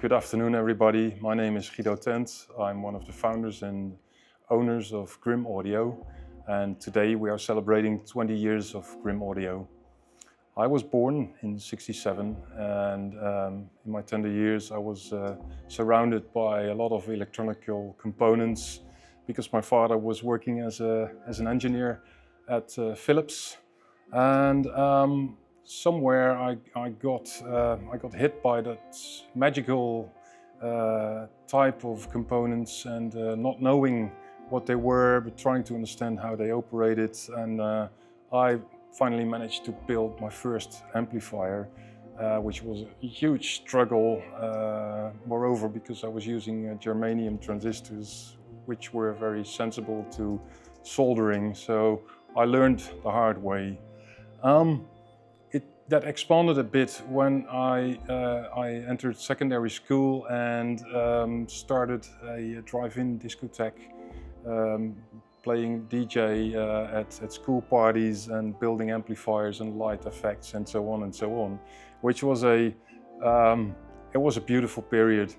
Good afternoon, everybody. My name is Guido Tent. I'm one of the founders and owners of Grimm Audio, and today we are celebrating 20 years of Grimm Audio. I was born in '67, and in my tender years I was surrounded by a lot of electronic components because my father was working as an engineer at Philips, and somewhere I got hit by that magical type of components, and not knowing what they were, but trying to understand how they operated. And I finally managed to build my first amplifier, which was a huge struggle. Moreover, because I was using germanium transistors, which were very sensitive to soldering. So I learned the hard way. That expanded a bit when I entered secondary school and started a drive-in discotheque, playing DJ at school parties and building amplifiers and light effects and so on and so on, which was it was a beautiful period,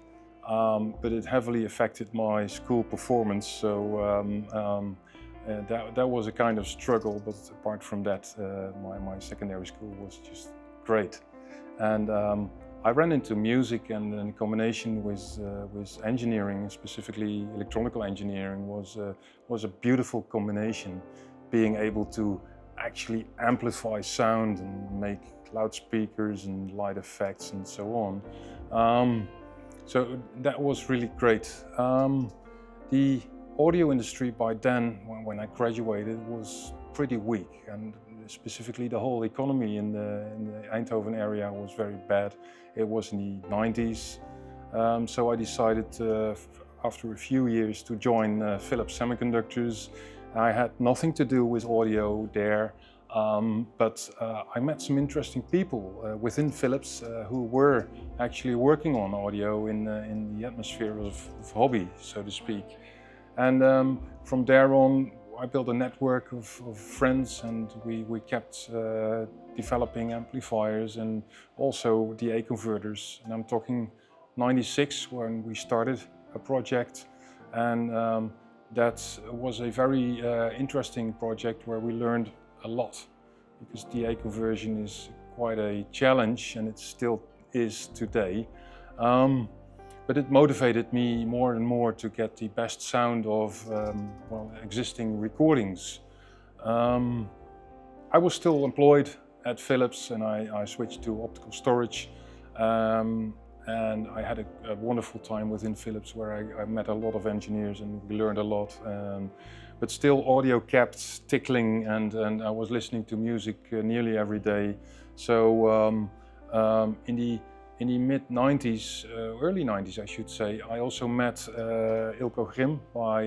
but it heavily affected my school performance. So that was a kind of struggle, but apart from that, my secondary school was just great. And I ran into music, and in combination with engineering, specifically electronical engineering, was a beautiful combination. Being able to actually amplify sound and make loudspeakers and light effects and so on. So that was really great. The audio industry by then, when I graduated, was pretty weak, and specifically the whole economy in the Eindhoven area was very bad. It was in the 90s, so I decided after a few years to join Philips Semiconductors. I had nothing to do with audio there, but I met some interesting people within Philips who were actually working on audio in the atmosphere of hobby, so to speak. And from there on, I built a network of friends, and we kept developing amplifiers and also DA converters. And I'm talking '96 when we started a project, and that was a very interesting project where we learned a lot, because DA conversion is quite a challenge, and it still is today. But it motivated me more and more to get the best sound of existing recordings. I was still employed at Philips, and I switched to optical storage. And I had a wonderful time within Philips, where I met a lot of engineers and we learned a lot. But still, audio kept tickling, and I was listening to music nearly every day. So in the mid-90s, early 90s I should say, I also met Grimm by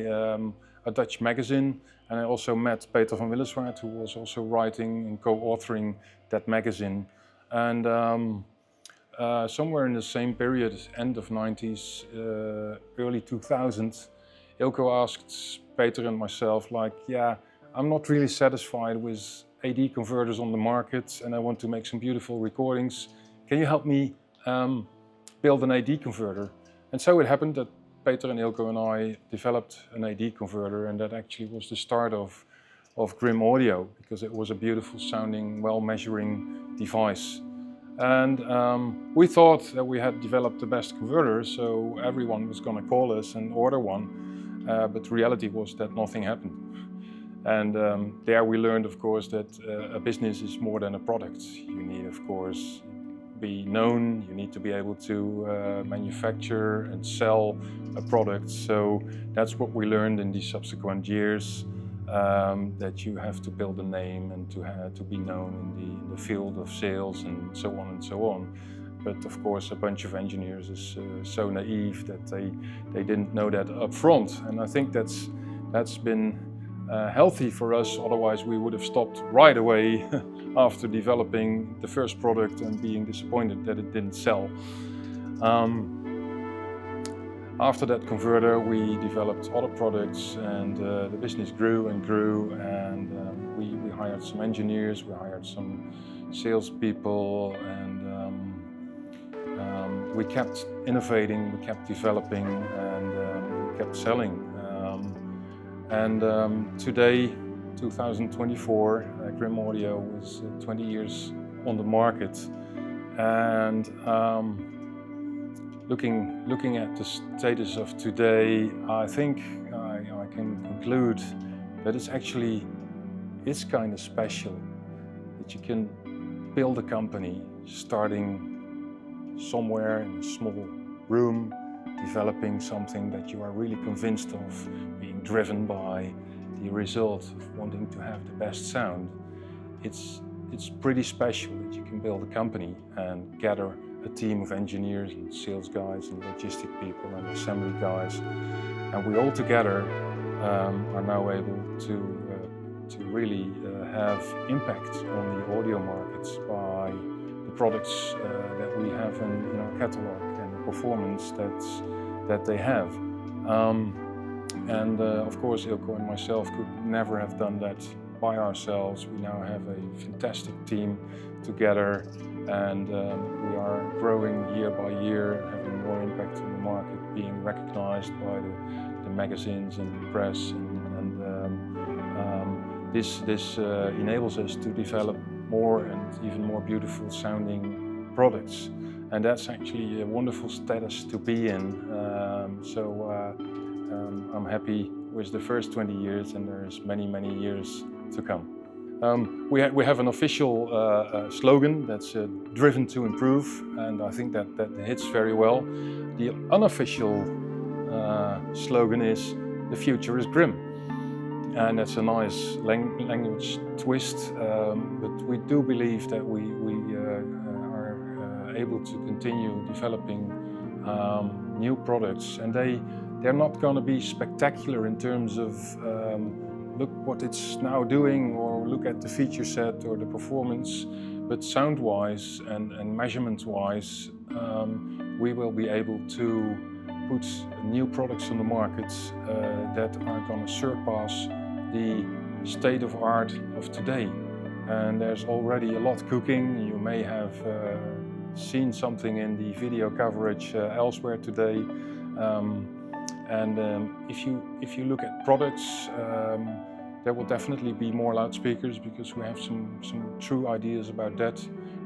a Dutch magazine, and I also met Peter van Willeswaard, who was also writing and co-authoring that magazine. And somewhere in the same period, end of 90s, early 2000s, Ilko asked Peter and myself, like, yeah, I'm not really satisfied with AD converters on the market, and I want to make some beautiful recordings. Can you help me build an AD converter? And so it happened that Peter and Ilko and I developed an AD converter, and that actually was the start of Grimm Audio, because it was a beautiful sounding, well-measuring device. And we thought that we had developed the best converter, so everyone was going to call us and order one, but the reality was that nothing happened. And there we learned, of course, that a business is more than a product. You need, of course, be known, you need to be able to manufacture and sell a product. So that's what we learned in the subsequent years, that you have to build a name and to be known in the field of sales and so on and so on. But of course, a bunch of engineers is so naive that they didn't know that up front. And I think that's been healthy for us, otherwise we would have stopped right away after developing the first product and being disappointed that it didn't sell. After that converter, we developed other products, and the business grew and grew, and we hired some engineers, we hired some salespeople, and we kept innovating, we kept developing, and we kept selling. Today, 2024, Grimm Audio is 20 years on the market, and looking at the status of today, I think I can conclude that it's kind of special that you can build a company starting somewhere in a small room, developing something that you are really convinced of, being driven by the result of wanting to have the best sound. It's pretty special that you can build a company and gather a team of engineers and sales guys and logistic people and assembly guys, and we all together are now able to really have impact on the audio markets by the products that we have in our catalog and the performance that they have. Of course, Ilko and myself could never have done that by ourselves. We now have a fantastic team together, and we are growing year by year, having more impact on the market, being recognized by the magazines and the press, this enables us to develop more and even more beautiful sounding products, and that's actually a wonderful status to be in. I'm happy with the first 20 years, and there's many years to come. We have an official slogan that's driven to improve, and I think that hits very well. The unofficial slogan is "The future is Grimm," and that's a nice language twist, but we do believe that we are able to continue developing new products, and they're not going to be spectacular in terms of look what it's now doing, or look at the feature set or the performance, but sound-wise and measurement-wise, we will be able to put new products on the market that are going to surpass the state of art of today. And there's already a lot cooking. You may have seen something in the video coverage elsewhere today. If you look at products, there will definitely be more loudspeakers, because we have some true ideas about that.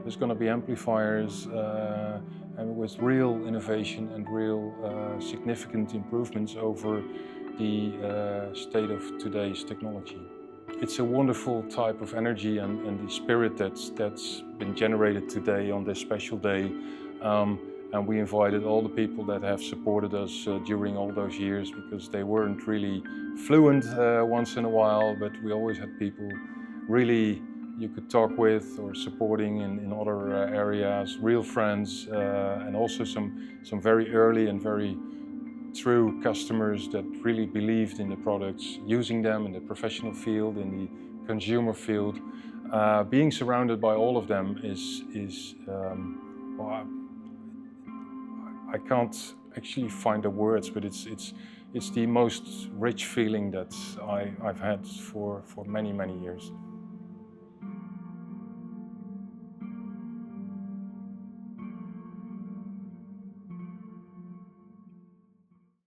There's going to be amplifiers, and with real innovation and real significant improvements over the state of today's technology. It's a wonderful type of energy and the spirit that's been generated today on this special day. And we invited all the people that have supported us during all those years, because they weren't really fluent once in a while, but we always had people really you could talk with or supporting in other areas, real friends, and also some very early and very true customers that really believed in the products, using them in the professional field, in the consumer field. Being surrounded by all of them is well, I can't actually find the words, but it's the most rich feeling that I've had for many years.